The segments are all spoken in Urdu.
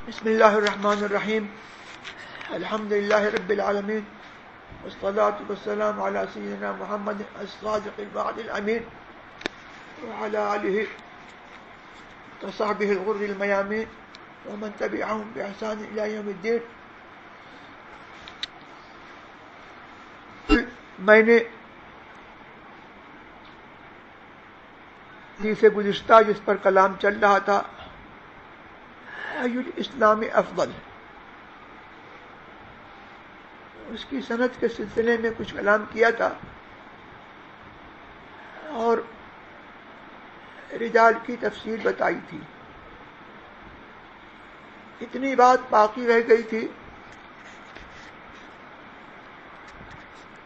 بسم اللہ الرحمن الرحیم الحمد للہ رب العالمین والصلاة والسلام علی سیدنا محمد الصادق الوعد الامین وعلی آلہ وصحبہ الغر المیامین ومن تبعهم بإحسان الی یوم الدین. میں نے حدیث گزشتہ جس پر کلام چل رہا تھا الاسلام افضل، اس کی سند کے سلسلے میں کچھ کلام کیا تھا اور رجال کی تفصیل بتائی تھی. اتنی بات باقی رہ گئی تھی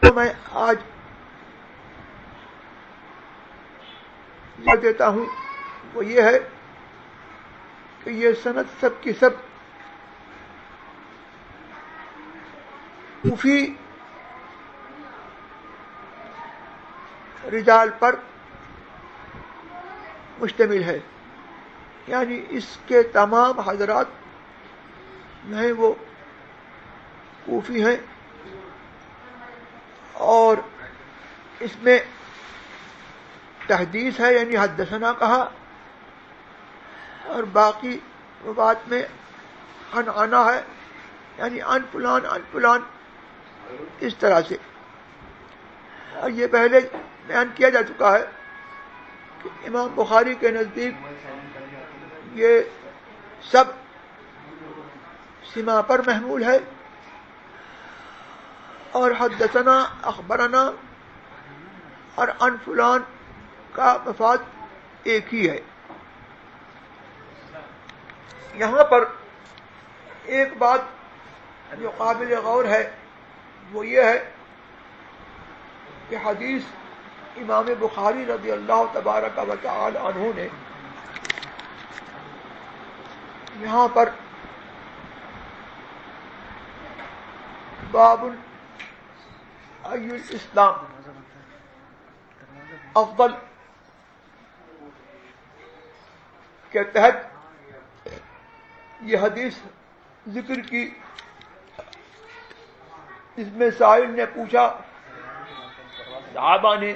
تو میں آج دیتا ہوں. وہ یہ ہے کہ یہ سند سب کی سب کوفی رجال پر مشتمل ہے، یعنی اس کے تمام حضرات ہیں وہ کوفی ہیں، اور اس میں تحدیث ہے یعنی حدثنا کہا، اور باقی روایت میں عنعنہ ہے یعنی ان فلان اس طرح سے. اور یہ پہلے بیان کیا جا چکا ہے کہ امام بخاری کے نزدیک یہ سب سما پر محمول ہے، اور حدثنا اخبرنا اور ان فلان کا مفاد ایک ہی ہے. یہاں پر ایک بات جو قابل غور ہے وہ یہ ہے کہ حدیث امام بخاری رضی اللہ تبارک و تعالی عنہ نے یہاں پر باب ای الاسلام افضل کے تحت یہ حدیث ذکر کی، اس میں سائل نے پوچھا صحابہ نے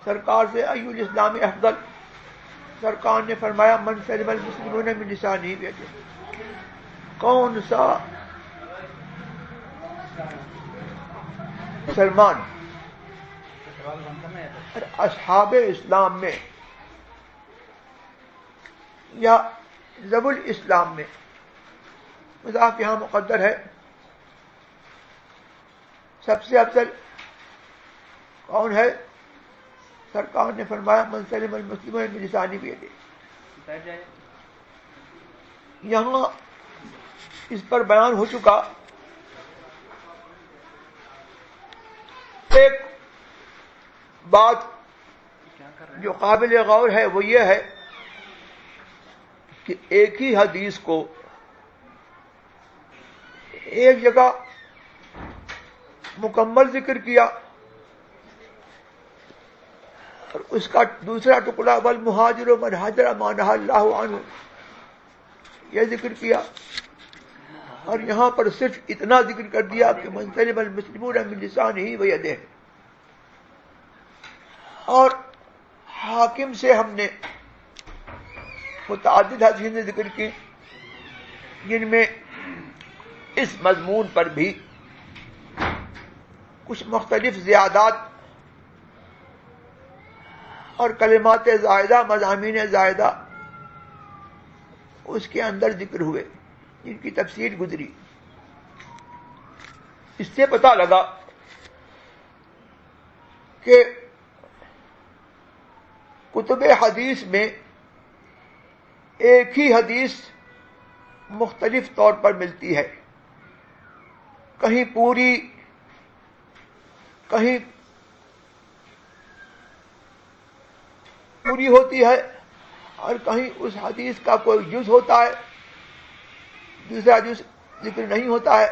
سرکار سے ای الاسلام افضل، سرکار نے فرمایا من سلم المسلمون من لسانہ بیدہ، کون سا مسلمان اصحاب اسلام میں یا ذوی الاسلام میں، مضاف یہاں مقدر ہے، سب سے افضل کون ہے؟ سرکار نے فرمایا من سلم المسلمون من لسانہ بیدہ. یہاں اس پر بیان ہو چکا. ایک بات جو قابل غور ہے وہ یہ ہے کہ ایک ہی حدیث کو ایک جگہ مکمل ذکر کیا اور اس کا دوسرا ٹکڑا والمہاجر من ہاجر ما نہی اللہ عنہ یہ ذکر کیا، اور یہاں پر صرف اتنا ذکر کر دیا کہ من سلم المسلمون من لسانہ ویدہ. اور حاکم سے ہم نے متعدد حدیثیں ذکر کی جن میں اس مضمون پر بھی کچھ مختلف زیادات اور کلمات زائدہ، مضامین زائدہ اس کے اندر ذکر ہوئے جن کی تفصیل گزری. اس سے پتہ لگا کہ کتب حدیث میں ایک ہی حدیث مختلف طور پر ملتی ہے، کہیں پوری، کہیں پوری ہوتی ہے اور کہیں اس حدیث کا کوئی جز ہوتا ہے، دوسرا جز ذکر نہیں ہوتا ہے.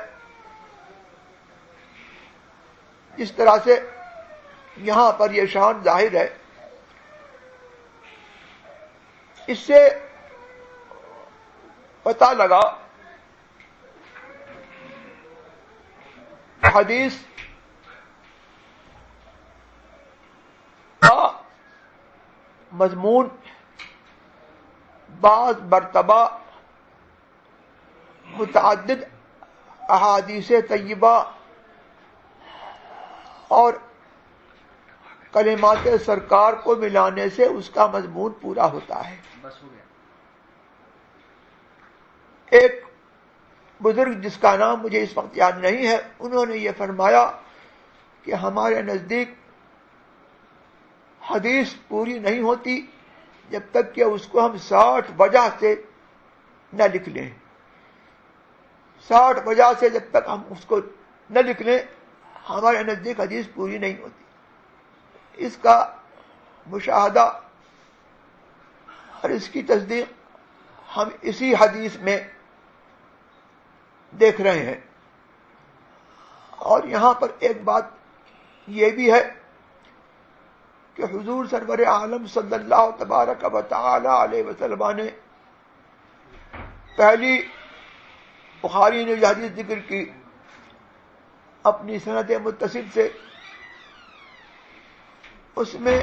اس طرح سے یہاں پر یہ شان ظاہر ہے. اس سے پتہ لگا حدیث کا مضمون بعض مرتبہ متعدد احادیث طیبہ اور کلمات سرکار کو ملانے سے اس کا مضمون پورا ہوتا ہے. ایک بزرگ جس کا نام مجھے اس وقت یاد نہیں ہے، انہوں نے یہ فرمایا کہ ہمارے نزدیک حدیث پوری نہیں ہوتی جب تک کہ اس کو ہم 60 وجہ سے نہ لکھ لیں. 60 وجہ سے جب تک ہم اس کو نہ لکھ لیں ہمارے نزدیک حدیث پوری نہیں ہوتی. اس کا مشاہدہ اور اس کی تصدیق ہم اسی حدیث میں دیکھ رہے ہیں. اور یہاں پر ایک بات یہ بھی ہے کہ حضور سرور عالم صلی اللہ تبارک و تعالی علیہ وسلم نے پہلی بخاری نے یہ حدیث ذکر کی اپنی سند متصل سے، اس میں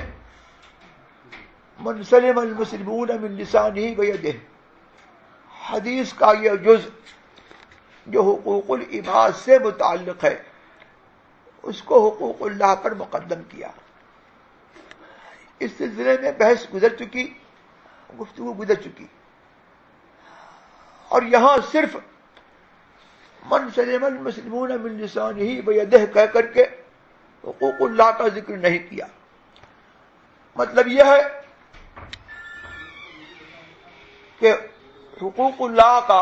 من سلم المسلمون من لسانہ ویدہ، حدیث کا یہ جز جو حقوق العباد سے متعلق ہے اس کو حقوق اللہ پر مقدم کیا. اس سلسلے میں بحث گزر چکی، گفتگو گزر چکی، اور یہاں صرف من سلم المسلمون من لسانہ ویدہ کہہ کر کے حقوق اللہ کا ذکر نہیں کیا. مطلب یہ ہے کہ حقوق اللہ کا،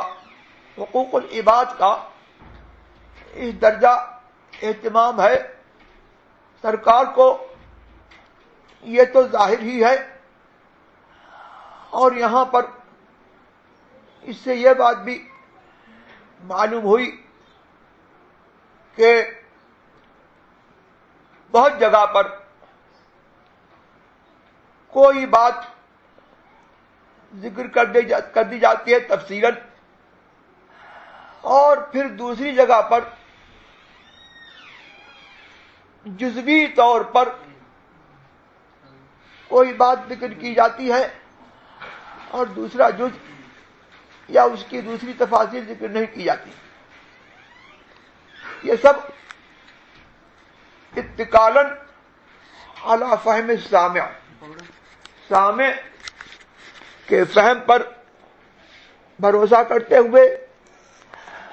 حقوق العباد کا اس درجہ اہتمام ہے سرکار کو، یہ تو ظاہر ہی ہے. اور یہاں پر اس سے یہ بات بھی معلوم ہوئی کہ بہت جگہ پر کوئی بات ذکر کر دی جاتی ہے تفصیلاً، اور پھر دوسری جگہ پر جزوی طور پر کوئی بات ذکر کی جاتی ہے اور دوسرا جز یا اس کی دوسری تفاصیل ذکر نہیں کی جاتی. یہ سب اتکالاً علی فہم السامع، سامع کے فہم پر بھروسہ کرتے ہوئے،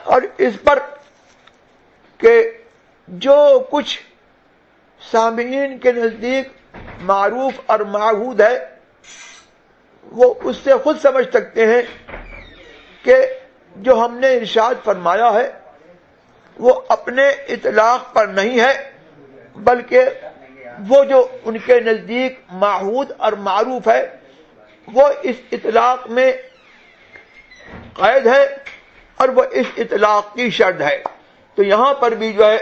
اور اس پر کہ جو کچھ سامعین کے نزدیک معروف اور معہود ہے وہ اس سے خود سمجھ سکتے ہیں کہ جو ہم نے ارشاد فرمایا ہے وہ اپنے اطلاق پر نہیں ہے، بلکہ وہ جو ان کے نزدیک معہود اور معروف ہے وہ اس اطلاق میں قید ہے اور وہ اس اطلاق کی شرط ہے. تو یہاں پر بھی جو ہے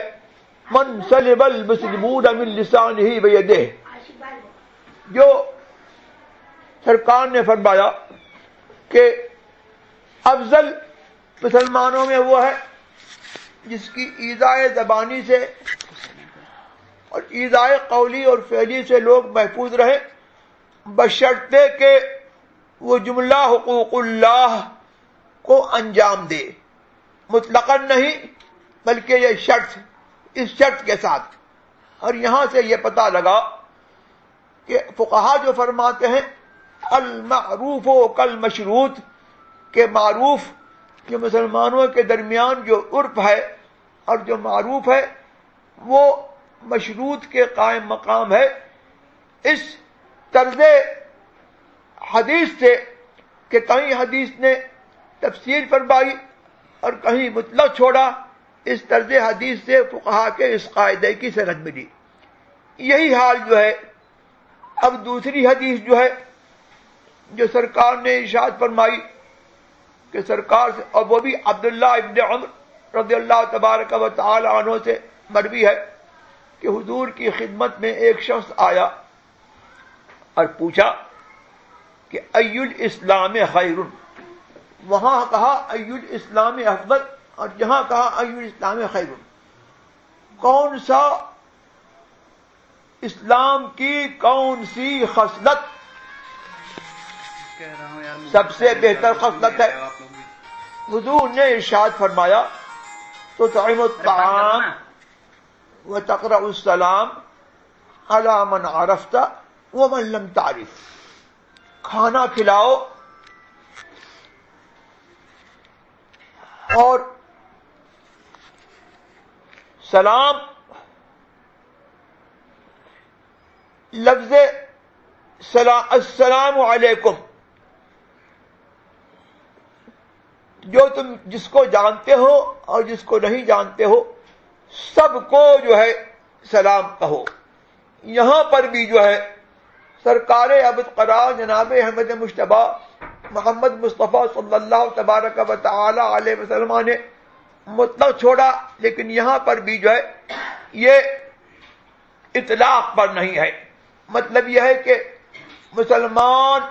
من سلم المسلمون من لسانہ ویدہ، جو سرکار نے فرمایا کہ افضل مسلمانوں میں وہ ہے جس کی ایذاء زبانی سے اور ایذاء قولی اور فعلی سے لوگ محفوظ رہیں، بشرطے کہ وہ جملہ حقوق اللہ کو انجام دے. مطلقاً نہیں بلکہ یہ شرط، اس شرط کے ساتھ. اور یہاں سے یہ پتہ لگا کہ فقہا جو فرماتے ہیں المعروف کالمشروط، کہ معروف کہ مسلمانوں کے درمیان جو عرف ہے اور جو معروف ہے وہ مشروط کے قائم مقام ہے. اس طرز حدیث سے کہ کہیں حدیث نے تفسیر فرمائی اور کہیں مطلق چھوڑا، اس طرز حدیث سے فقہا کے اس قاعدے کی سند ملی. یہی حال جو ہے اب دوسری حدیث جو ہے جو سرکار نے ارشاد فرمائی کہ سرکار سے، اور وہ بھی عبداللہ ابن عمر رضی اللہ تبارک و تعالی عنہ سے مروی ہے کہ حضور کی خدمت میں ایک شخص آیا اور پوچھا کہ ای الاسلام خیر، وہاں کہا ای الاسلام افضل اور جہاں کہا ای الاسلام خیر. کون سا اسلام کی کون سی خصلت سب سے بہتر خصلت ہے؟ حضور نے ارشاد فرمایا تطعم الطعام وتقرأ السلام علی من عرفت ومن لم تعرف. کھانا کھلاؤ اور سلام لفظ السلام علیکم جو تم جس کو جانتے ہو اور جس کو نہیں جانتے ہو سب کو جو ہے سلام کہو. یہاں پر بھی جو ہے سرکار ابد قرار جناب احمد مجتبیٰ محمد مصطفیٰ صلی اللہ تبارک و تعالی علیہ وسلم نے مطلق چھوڑا، لیکن یہاں پر بھی جو ہے یہ اطلاق پر نہیں ہے. مطلب یہ ہے کہ مسلمان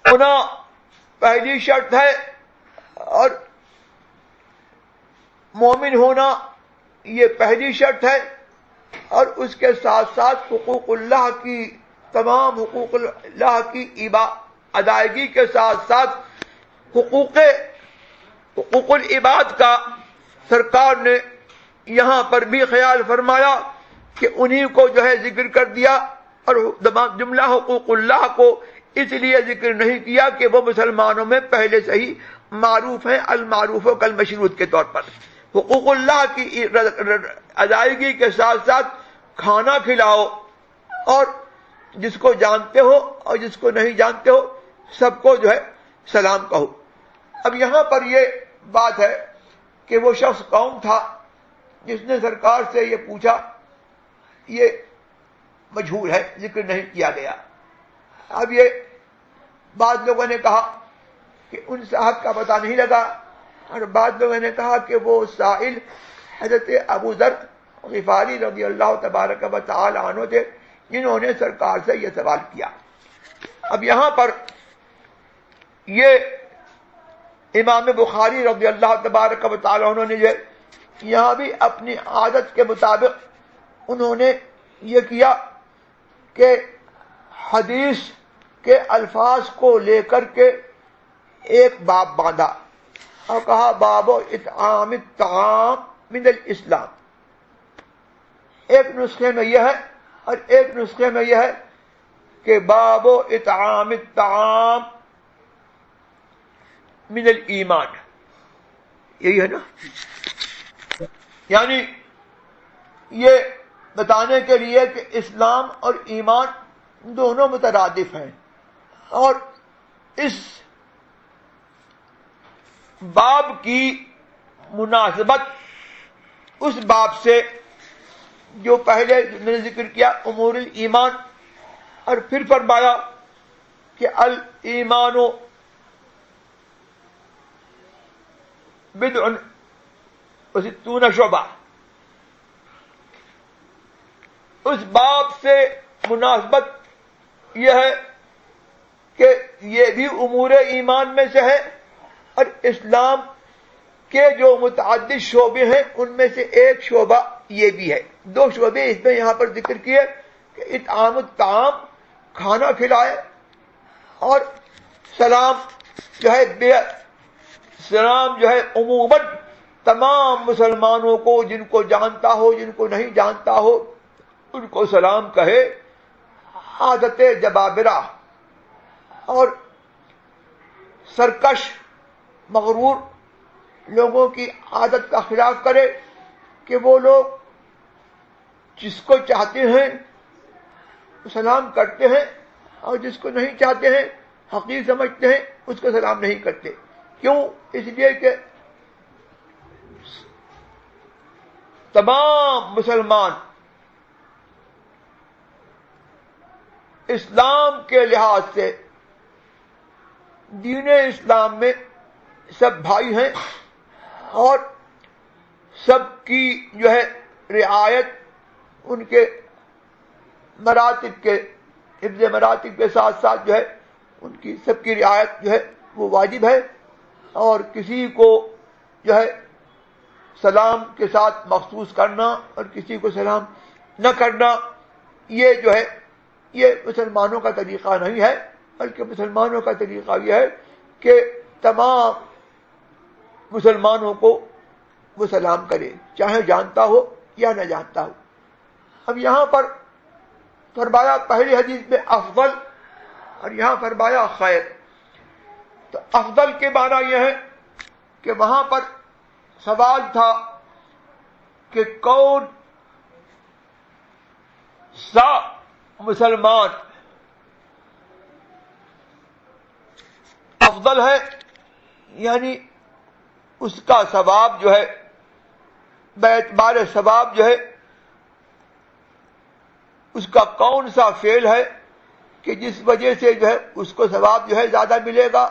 ہونا پہلی شرط ہے اور مومن ہونا یہ پہلی شرط ہے، اور اس کے ساتھ ساتھ حقوق اللہ کی تمام حقوق اللہ کی ادائیگی کے ساتھ ساتھ حقوق العباد کا سرکار نے یہاں پر بھی خیال فرمایا کہ انہی کو جو ہے ذکر کر دیا، اور جملہ حقوق اللہ کو اس لیے ذکر نہیں کیا کہ وہ مسلمانوں میں پہلے سے ہی معروف ہیں، المعروف کالمشروط کے طور پر. حقوق اللہ کی ادائیگی کے ساتھ ساتھ کھانا کھلاؤ اور جس کو جانتے ہو اور جس کو نہیں جانتے ہو سب کو جو ہے سلام کہو. اب یہاں پر یہ بات ہے کہ وہ شخص کون تھا جس نے سرکار سے یہ پوچھا، یہ مجہول ہے، ذکر نہیں کیا گیا. اب یہ بعض لوگوں نے کہا کہ ان صاحب کا پتہ نہیں لگا، اور بعض لوگوں نے کہا کہ وہ سائل حضرت ابو ذر غفاری رضی اللہ تبارک و تعالی عنہ تھے جنہوں نے سرکار سے یہ سوال کیا. اب یہاں پر یہ امام بخاری رضی اللہ تبارک و تعالی عنہ نے جو یہاں بھی اپنی عادت کے مطابق انہوں نے یہ کیا کہ حدیث کے الفاظ کو لے کر کے ایک باب باندھا اور کہا باب اطعام الطعام من الاسلام. ایک نسخے میں یہ ہے اور ایک نسخے میں یہ ہے کہ باب اطعام الطعام من الایمان. یہی ہے نا، یعنی یہ بتانے کے لیے کہ اسلام اور ایمان دونوں مترادف ہیں، اور اس باب کی مناسبت اس باب سے جو پہلے میں نے ذکر کیا امور الایمان، اور پھر فرمایا کہ الایمان بدع وستون شعبہ. اس باب سے مناسبت یہ ہے کہ یہ بھی امور ایمان میں سے ہے، اور اسلام کے جو متعدد شعبے ہیں ان میں سے ایک شعبہ یہ بھی ہے. دو شعبے اس میں یہاں پر ذکر کیے کہ اطعام الطعام کھانا کھلائے، اور سلام جو ہے عموماً تمام مسلمانوں کو جن کو جانتا ہو جن کو نہیں جانتا ہو ان کو سلام کہے. عادت جبابرہ اور سرکش مغرور لوگوں کی عادت کا خلاف کرے کہ وہ لوگ جس کو چاہتے ہیں سلام کرتے ہیں اور جس کو نہیں چاہتے ہیں حقیر سمجھتے ہیں اس کو سلام نہیں کرتے. کیوں؟ اس لیے کہ تمام مسلمان اسلام کے لحاظ سے دین اسلام میں سب بھائی ہیں، اور سب کی جو ہے رعایت ان کے مراتب کے حفظ مراتب کے ساتھ ساتھ جو ہے ان کی سب کی رعایت جو ہے وہ واجب ہے، اور کسی کو جو ہے سلام کے ساتھ مخصوص کرنا اور کسی کو سلام نہ کرنا، یہ جو ہے یہ مسلمانوں کا طریقہ نہیں ہے، بلکہ مسلمانوں کا طریقہ یہ ہے کہ تمام مسلمانوں کو وہ سلام کرے، چاہے جانتا ہو یا نہ جانتا ہو۔ اب یہاں پر فرمایا پہلی حدیث میں افضل، اور یہاں فرمایا خیر۔ تو افضل کے معنی یہ ہے کہ وہاں پر سوال تھا کہ کون سا مسلمان افضل ہے، یعنی اس کا ثواب جو ہے باعتبار ثواب جو ہے اس کا کون سا فعل ہے کہ جس وجہ سے جو ہے اس کو ثواب جو ہے زیادہ ملے گا۔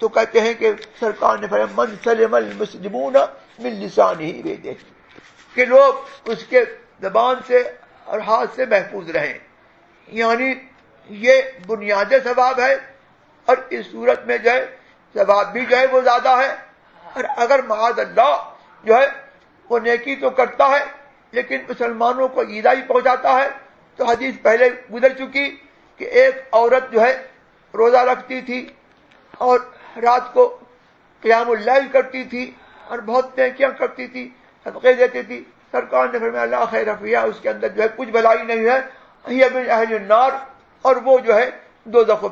تو کہتے ہیں کہ سرکار نے فرمایا من سلم المسلمون من لسانہ ویدہ، کہ لوگ اس کے زبان سے اور ہاتھ سے محفوظ رہیں، یعنی یہ بنیاد ثواب ہے، اور اس صورت میں جو ہے ثواب بھی جو ہے وہ زیادہ ہے۔ اور اگر معاذ اللہ جو ہے وہ نیکی تو کرتا ہے لیکن مسلمانوں کو ایذا ہی پہنچاتا ہے، تو حدیث پہلے گزر چکی کہ ایک عورت جو ہے روزہ رکھتی تھی اور رات کو قیام اللیل کرتی تھی اور بہت نیکیاں کرتی تھی، صدقے دیتی تھی، سرکار نے فرمایا لا خیر فیہا، اس کے اندر جو ہے کچھ بھلائی نہیں ہے، ہی من اہل النار، اور وہ جو ہے دوزخ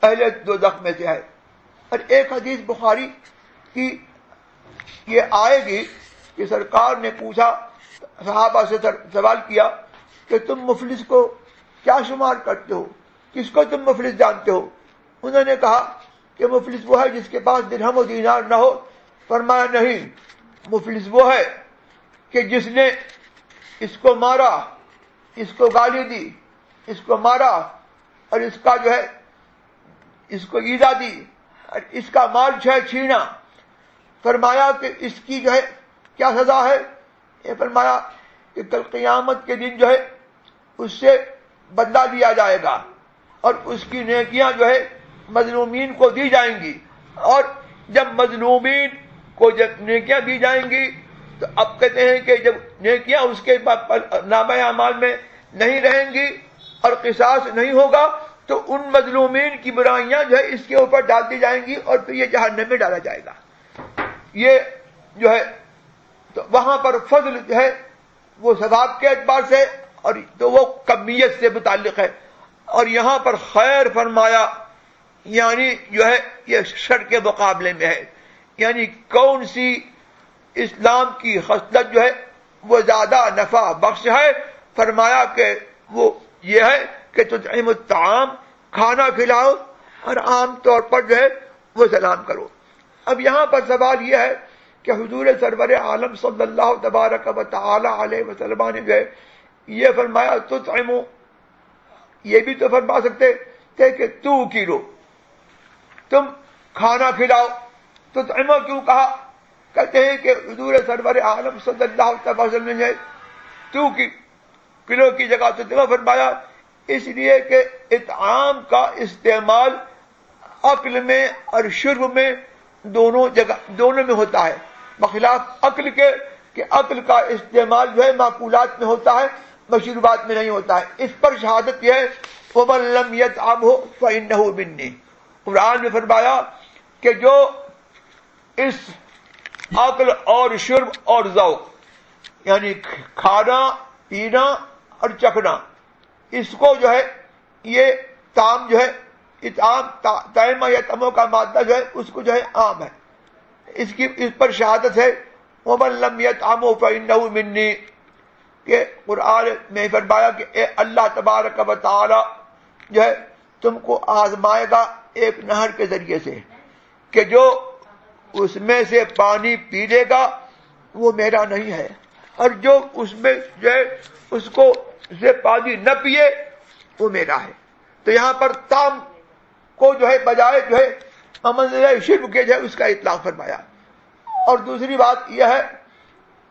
اہل دوزخ میں سے ہے۔ اور ایک حدیث بخاری کی یہ آئے گی کہ سرکار نے پوچھا، صحابہ سے سوال کیا کہ تم مفلس کو کیا شمار کرتے ہو، کس کو تم مفلس جانتے ہو؟ انہوں نے کہا کہ مفلس وہ ہے جس کے پاس درہم و دینار نہ ہو۔ فرمایا نہیں، مفلس وہ ہے کہ جس نے اس کو مارا، اس کو گالی دی، اس کو مارا اور اس کا جو ہے اس کو ایذا دی اور اس کا مال چھینا۔ فرمایا کہ اس کی جو ہے کیا سزا ہے؟ یہ فرمایا کہ کل قیامت کے دن جو ہے اس سے بدلہ لیا جائے گا، اور اس کی نیکیاں جو ہے مظلومین کو دی جائیں گی، اور جب مظلومین کو جب نیکیاں دی جائیں گی تو اب کہتے ہیں کہ جب نیکیاں اس کے نامہ اعمال میں نہیں رہیں گی اور قصاص نہیں ہوگا تو ان مظلومین کی برائیاں جو ہے اس کے اوپر ڈال دی جائیں گی اور پھر یہ جہنم میں ڈالا جائے گا۔ یہ جو ہے تو وہاں پر فضل جو ہے وہ ثواب کے اعتبار سے، اور تو وہ کمیت سے متعلق ہے، اور یہاں پر خیر فرمایا یعنی جو ہے یہ شر کے مقابلے میں ہے، یعنی کون سی اسلام کی خصلت جو ہے وہ زیادہ نفع بخش ہے؟ فرمایا کہ وہ یہ ہے کہ تطعم الطعام، کھانا کھلاؤ، اور عام طور پر جو ہے وہ سلام کرو۔ اب یہاں پر سوال یہ ہے کہ حضور سرور عالم صلی اللہ تبارک و تعالی علیہ وسلم نے جو ہے یہ فرمایا تطعمو، یہ بھی تو فرما سکتے تھے کہ تو کلو، تم کھانا کھلاؤ۔ تطعمو کیوں کہا؟ کہتے ہیں کہ حضور سرور عالم صلی اللہ علیہ وسلم نے تو کلو کی جگہ تطعمو فرمایا، اس لیے کہ اطعام کا استعمال عقل میں اور شرب میں دونوں میں ہوتا ہے، بخلاف عقل کے کہ عقل کا استعمال جو ہے معقولات میں ہوتا ہے، مشروبات میں نہیں ہوتا ہے۔ اس پر شہادت یہ ہے وَمَن لَّمْ يَطْعَمْهُ فَإِنَّهُ مِنِّي، قرآن میں فرمایا کہ جو اس عقل اور شرب اور ذوق یعنی کھانا پینا اور چکھنا، اس کو جو ہے یہ طعام جو ہے اطعام طعمہ یا طعموں کا مادہ جو ہے اس کو جو ہے عام ہے، اس پر شہادت ہے وَمَن لَّمْ يَطْعَمْهُ فَإِنَّهُ مِنِّي، کہ قرآن میں فرمایا کہ اے اللہ تبارک و تعالی جو ہے تم کو آزمائے گا ایک نہر کے ذریعے سے کہ جو اس میں سے پانی پی لے گا وہ میرا نہیں ہے، اور جو اس میں جو ہے اس کو سے پانی نہ پیے وہ میرا ہے۔ تو یہاں پر تام کو جو ہے بجائے جو ہے منزلہ شرب کے جو ہے اس کا اطلاق فرمایا۔ اور دوسری بات یہ ہے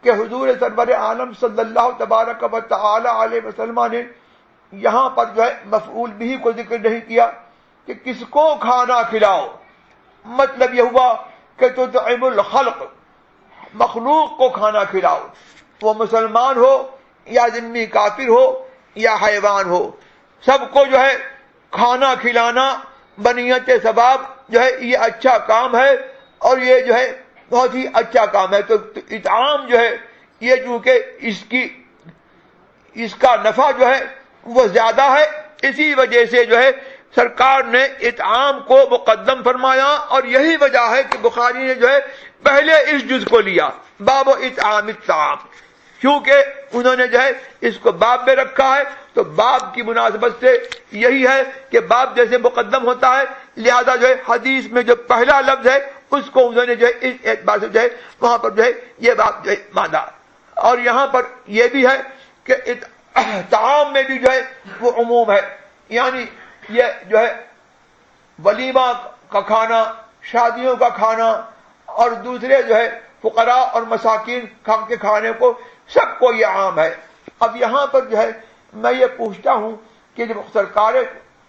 کہ حضور سرور عالم صلی اللہ تبارک و تعالی علیہ وسلم نے یہاں پر جو ہے مفعول بھی کو ذکر نہیں کیا، کہ کس کو کھانا کھلاؤ، مطلب یہ ہوا کہ تطعم الخلق، مخلوق کو کھانا کھلاؤ، وہ مسلمان ہو یا ذمہ کافر ہو یا حیوان ہو، سب کو جو ہے کھانا کھلانا بنیت ثواب جو ہے یہ اچھا کام ہے، اور یہ جو ہے بہت ہی اچھا کام ہے۔ تو اطعام جو ہے یہ چونکہ اس کا نفع جو ہے وہ زیادہ ہے، اسی وجہ سے جو ہے سرکار نے اطعام کو مقدم فرمایا، اور یہی وجہ ہے کہ بخاری نے جو ہے پہلے اس جز کو لیا، باب اطعام الطعام، کیونکہ انہوں نے جو ہے اس کو باب میں رکھا ہے، تو باب کی مناسبت سے یہی ہے کہ باب جیسے مقدم ہوتا ہے، لہذا جو ہے حدیث میں جو پہلا لفظ ہے اس کو انہوں نے جو ہے اس اعتبار سے جو ہے وہاں پر جو ہے یہ باب جو ہے مانا۔ اور یہاں پر یہ بھی ہے کہ طعام میں بھی جو ہے وہ عموم ہے، یعنی یہ جو ہے ولیمہ کا کھانا، شادیوں کا کھانا، اور دوسرے جو ہے فقراء اور مساکین کے کھانے کو، سب کو یہ عام ہے۔ اب یہاں پر جو ہے میں یہ پوچھتا ہوں کہ جب سرکار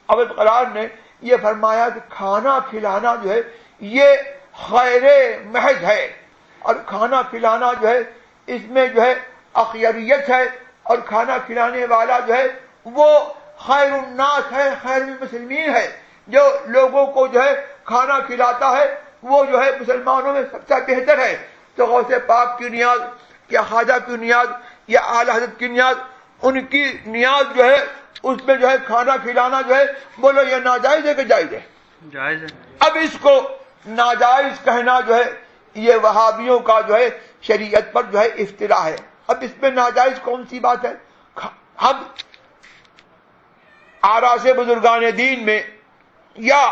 اول قرار نے یہ فرمایا کہ کھانا کھلانا جو ہے یہ خیر محض ہے، اور کھانا کھلانا جو ہے اس میں جو ہے اخیریت ہے، اور کھانا کھلانے والا جو ہے وہ خیر الناس ہے، خیر المسلمین ہے، جو لوگوں کو جو ہے کھانا کھلاتا ہے وہ جو ہے مسلمانوں میں سب سے بہتر ہے۔ تو غوث پاک کی نیاز یا خواجہ کی نیاز یا اعلی حضرت کی نیاز، ان کی نیاز جو ہے اس میں جو ہے کھانا کھلانا جو ہے، بولو یہ ناجائز ہے کہ جائز ہے؟ جائز ہے۔ اب اس کو ناجائز کہنا جو ہے یہ وہابیوں کا جو ہے شریعت پر جو ہے افتراء ہے۔ اب اس میں ناجائز کون سی بات ہے؟ ہم آراس بزرگان دین میں یا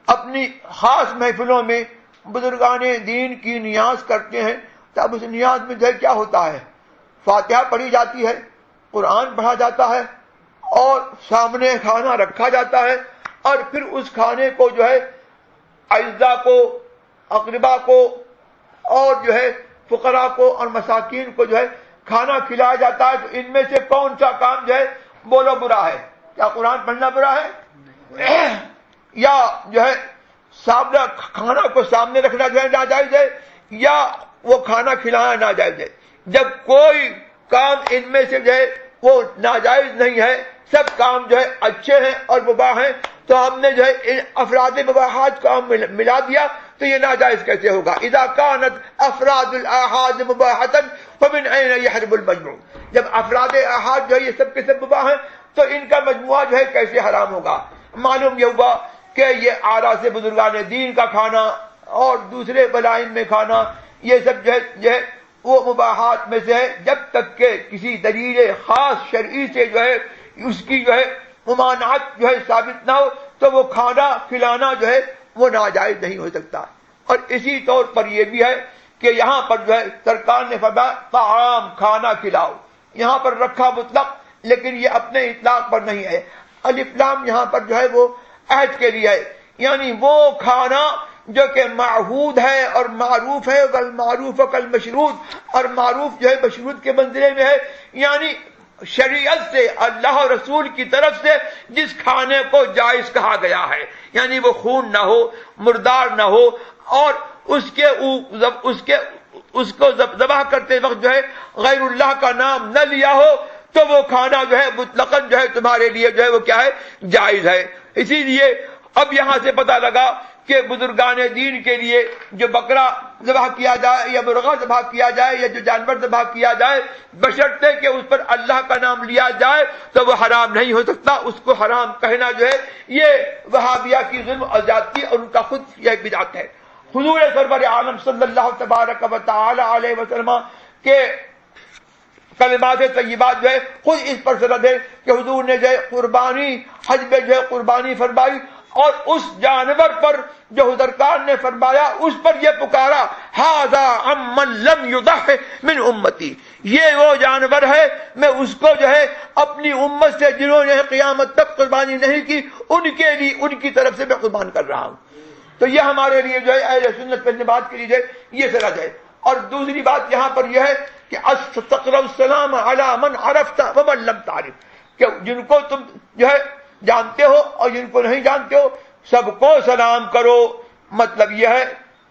اپنی خاص محفلوں میں بزرگان دین کی نیاز کرتے ہیں، تب اس نیاز میں جو ہے کیا ہوتا ہے؟ فاتحہ پڑھی جاتی ہے، قرآن پڑھا جاتا ہے، اور سامنے کھانا رکھا جاتا ہے، اور پھر اس کھانے کو جو ہے اعزاء کو، اقربا کو، اور جو ہے فقراء کو اور مساکین کو جو ہے کھانا کھلایا جاتا ہے۔ تو ان میں سے کون سا کام جو ہے بولو برا ہے؟ کیا قرآن پڑھنا برا ہے؟ یا جو ہے سامنے کھانا کو سامنے رکھنا جو ہے ناجائز ہے، یا وہ کھانا کھلانا ناجائز ہے؟ جب کوئی کام ان میں سے جو ہے وہ ناجائز نہیں ہے، سب کام جو ہے اچھے ہیں اور مباح ہیں، تو ہم نے جو ہے ان افراد مباحات کو ہم ملا دیا، تو یہ ناجائز کیسے ہوگا؟ اذا كانت افراد الاحاد مباحۃ فمن اين يحرم المجموع، جب افراد احاد جو ہے یہ سب کے سب مباح ہیں، تو ان کا مجموعہ جو ہے کیسے حرام ہوگا؟ معلوم یہ ہوا کہ یہ آراس بزرگان دین کا کھانا اور دوسرے بلائن میں کھانا، یہ سب جو ہے وہ مباحات میں سے ہے، جب تک کہ کسی دلیل خاص شرعی سے جو ہے اس کی جو ہے ممانعت جو ہے ثابت نہ ہو، تو وہ کھانا کھلانا جو ہے وہ ناجائز نہیں ہو سکتا۔ اور اسی طور پر یہ بھی ہے کہ یہاں پر جو ہے سرکار نے فرمایا طعام، کھانا کھلاؤ، یہاں پر رکھا مطلق، لیکن یہ اپنے اطلاق پر نہیں ہے۔ الف لام یہاں پر جو ہے وہ عہد کے لیے ہے، یعنی وہ کھانا جو کہ معہود ہے اور معروف ہے، والمعروف کالمشروط، اور معروف جو ہے مشروط کے منزلے میں ہے، یعنی شریعت سے، اللہ اور رسول کی طرف سے جس کھانے کو جائز کہا گیا ہے، یعنی وہ خون نہ ہو، مردار نہ ہو، اور اس کو ذبح کرتے وقت جو ہے غیر اللہ کا نام نہ لیا ہو، تو وہ کھانا جو ہے مطلقاً جو ہے تمہارے لیے جو ہے وہ کیا ہے؟ جائز ہے۔ اسی لیے اب یہاں سے پتہ لگا کہ بزرگان دین کے لیے جو بکرا ذبح کیا جائے یا مرغا ذبح کیا جائے یا جو جانور ذبح کیا جائے، بشرطے کہ اس پر اللہ کا نام لیا جائے تو وہ حرام نہیں ہو سکتا۔ اس کو حرام کہنا جو ہے یہ وہابیہ کی ظلم اور زیادتی اور ان کا خود یہ بدعت ہے۔ حضور سرور عالم صلی اللہ تبارک و تعالی علیہ وسلم کے کلمات طیبات جو ہے خود اس پر سند ہے کہ حضور نے جو ہے قربانی، حج میں جو ہے قربانی فرمائی، اور اس جانور پر جو حضرکار نے فرمایا اس پر یہ پکارا ھذا عمن لم یضح من امتی، یہ وہ جانور ہے میں اس کو جو ہے اپنی امت سے جنہوں نے قیامت تک قربانی نہیں کی ان کے لیے، ان کی طرف سے میں قربان کر رہا ہوں۔ تو یہ ہمارے لیے جو ہے اہل سنت پر بات کی جائے یہ سرد ہے۔ اور دوسری بات یہاں پر یہ ہے کہ استقر السلام علی من عرفت ومن لم تعرف، کہ جن کو تم جو ہے جانتے ہو اور جن کو نہیں جانتے ہو سب کو سلام کرو. مطلب یہ ہے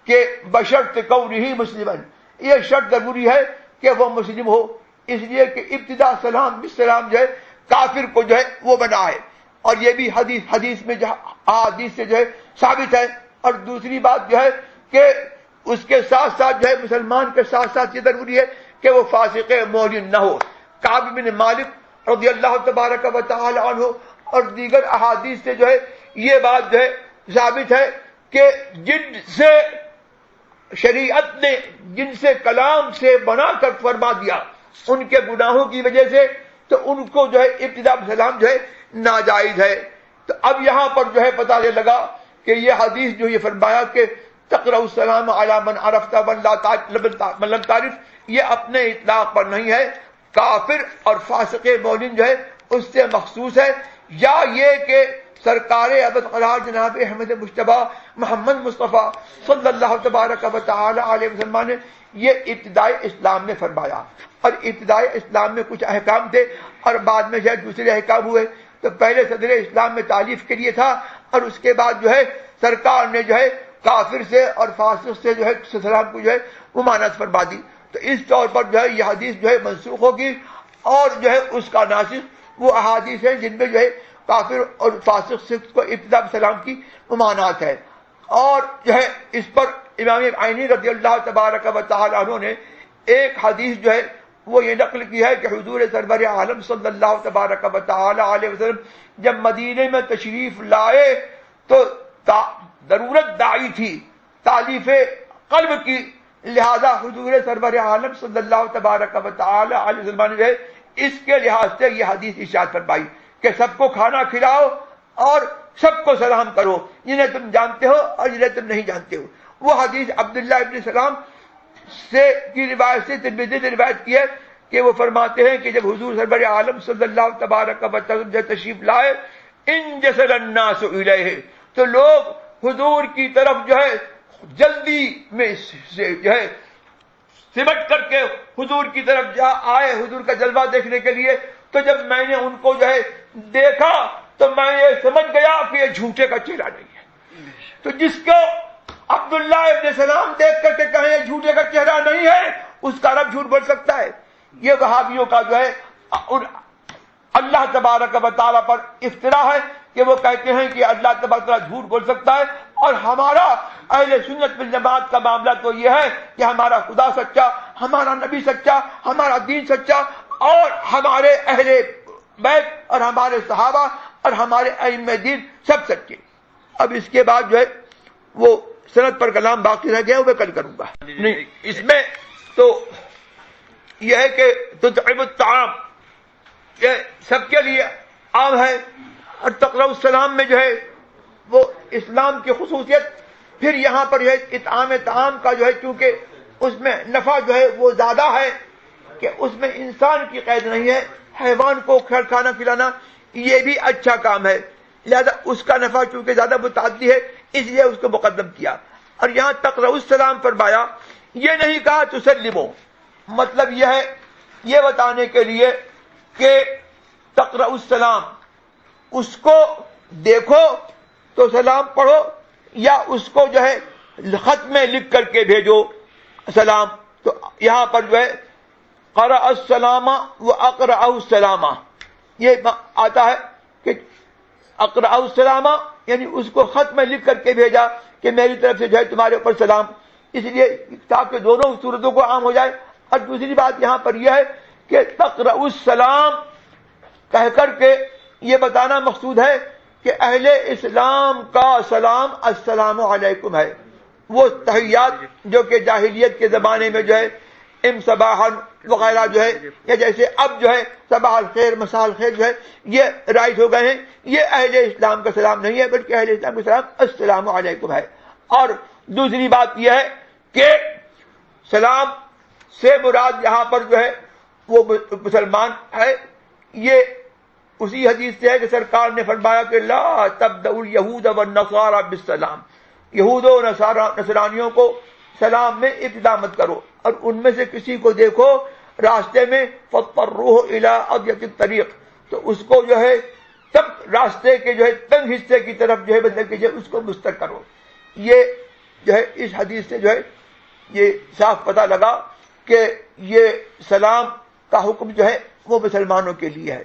کہ بشرط کونہ مسلمن، یہ شرط ضروری ہے کہ وہ مسلم ہو، اس لیے کہ ابتدا سلام بالسلام جو ہے کافر کو جو ہے وہ بنا ہے. اور یہ بھی حدیث میں احادیث سے جو ہے ثابت ہے. اور دوسری بات جو ہے کہ اس کے ساتھ ساتھ جو ہے مسلمان کے ساتھ ساتھ یہ ضروری ہے کہ وہ فاسق مومن نہ ہو. کعب بن مالک رضی اللہ تبارک و تعالی عنہ اور دیگر احادیث سے جو ہے یہ بات جو ہے ثابت ہے کہ جن سے شریعت نے جن سے کلام سے بنا کر فرما دیا ان کے گناہوں کی وجہ سے تو ان کو جو ہے ابتدا سلام جو ہے ناجائز ہے. تو اب یہاں پر جو ہے پتہ یہ لگا کہ یہ حدیث جو یہ فرمایا کہ تقرأ السلام علی من عرفت من لم تعرف، یہ اپنے اطلاق پر نہیں ہے، کافر اور فاسق مومن جو ہے اس سے مخصوص ہے. یا یہ کہ سرکار ابد قرار جناب احمد مجتبیٰ محمد مصطفیٰ صلی اللہ تبارک و تعالی علیہ وسلم نے یہ ابتدائی اسلام میں فرمایا. اور ابتدائی اسلام میں کچھ احکام تھے اور بعد میں جو ہے دوسرے احکام ہوئے. تو پہلے صدر اسلام میں تعلیف کے لیے تھا اور اس کے بعد جو ہے سرکار نے جو ہے کافر سے اور فاسق سے جو ہے سلام کو جو ہے ممانعت فرما دی. تو اس طور پر جو ہے یہ حدیث جو ہے منسوخ ہوگی اور جو ہے اس کا ناسخ وہ احادیث ہیں جن میں جو ہے کافر اور فاسق سے کو ابتدا سلام کی ممانعت ہے. اور جو ہے اس پر امام عینی رضی اللہ تبارک و تعالی عنہ نے ایک حدیث جو ہے وہ یہ نقل کی ہے کہ حضور سرور عالم صلی اللہ تبارک و تعالی علیہ وسلم جب مدینے میں تشریف لائے تو ضرورت داعی تھی تالیف قلب کی، لہذا حضور سرور عالم صلی اللہ تبارک و تعالی علیہ وسلم نے اس کے لحاظ سے یہ حدیث ارشاد فرمائی کہ سب کو کھانا کھلاؤ اور سب کو سلام کرو، جنہیں تم جانتے ہو اور جنہیں تم نہیں جانتے ہو. وہ حدیث عبداللہ ابن سلام سے کی روایت سے ترمذی نے روایت کی ہے کہ وہ فرماتے ہیں کہ جب حضور سرور عالم صلی اللہ تبارک و تعالی تشریف لائے انجسل الناس الیہ، تو لوگ حضور کی طرف جو ہے جلدی میں سے جو ہے سمٹ کر کے حضور کی طرف آئے حضور کا جلوہ دیکھنے کے لیے. تو جب میں نے ان کو جو ہے دیکھا تو میں یہ سمجھ گیا کہ یہ جھوٹے کا چہرہ نہیں ہے. تو جس کو عبداللہ ابن سلام دیکھ کر کے کہیں یہ جھوٹے کا چہرہ نہیں ہے اس کا رب جھوٹ بول سکتا ہے. یہ وہابیوں کا جو ہے اللہ تبارک و تعالیٰ پر افترا ہے کہ وہ کہتے ہیں کہ اللہ تبارک و تعالیٰ جھوٹ بول سکتا ہے. اور ہمارا اہل سنت والجماعت کا معاملہ تو یہ ہے کہ ہمارا خدا سچا، ہمارا نبی سچا، ہمارا دین سچا اور ہمارے اہل بیت اور ہمارے صحابہ اور ہمارے ائمہ دین سب سچے. اب اس کے بعد جو ہے وہ سند پر کلام باقی رہ گیا وہ میں کل کروں گا. نہیں اس میں تو یہ ہے کہ تطعم الطعام یہ سب کے لیے عام ہے. اور تقرأ السلام میں جو ہے وہ اسلام کی خصوصیت پھر یہاں پر جو ہے اطعام طعام کا جو ہے چونکہ اس میں نفع جو ہے وہ زیادہ ہے کہ اس میں انسان کی قید نہیں ہے، حیوان کو کھانا کھلانا یہ بھی اچھا کام ہے، لہذا اس کا نفع چونکہ زیادہ متعدی ہے اس لیے اس کو مقدم کیا. اور یہاں تقرأ السلام فرمایا، یہ نہیں کہا تسلمو. مطلب یہ ہے یہ بتانے کے لیے کہ تقرأ السلام اس کو دیکھو تو سلام پڑھو یا اس کو جو ہے خط میں لکھ کر کے بھیجو سلام. تو یہاں پر جو ہے قرأ السلام و اقرأ السلام یہ آتا ہے کہ اقرأ السلام یعنی اس کو خط میں لکھ کر کے بھیجا کہ میری طرف سے جو ہے تمہارے اوپر سلام، اس لیے تاکہ دونوں صورتوں کو عام ہو جائے. اور دوسری بات یہاں پر یہ ہے کہ تقرأ السلام کہہ کر کے یہ بتانا مقصود ہے کہ اہل اسلام کا سلام السلام علیکم ہے. وہ تحیات جو کہ جاہلیت کے زمانے میں جو ہے ام صباحا وغیرہ جو ہے یا جیسے اب جو ہے صباح الخیر مساء الخیر جو ہے یہ رائج ہو گئے ہیں، یہ اہل اسلام کا سلام نہیں ہے بلکہ اہل اسلام کا سلام السلام علیکم ہے. اور دوسری بات یہ ہے کہ سلام سے مراد یہاں پر جو ہے وہ مسلمان ہے. یہ اسی حدیث سے ہے کہ سرکار نے فرمایا کہ لا تبدأ الیہود والنصارى بالسلام، یہود و نصرانیوں کو سلام میں ابتدا مت کرو، اور ان میں سے کسی کو دیکھو راستے میں فاضطروه الى اضيق الطريق تو اس کو جو ہے تب راستے کے جو ہے تنگ حصے کی طرف جو ہے بندے کیجیے، اس کو مستق کرو. یہ جو ہے اس حدیث سے جو ہے یہ صاف پتہ لگا کہ یہ سلام کا حکم جو ہے وہ مسلمانوں کے لیے ہے.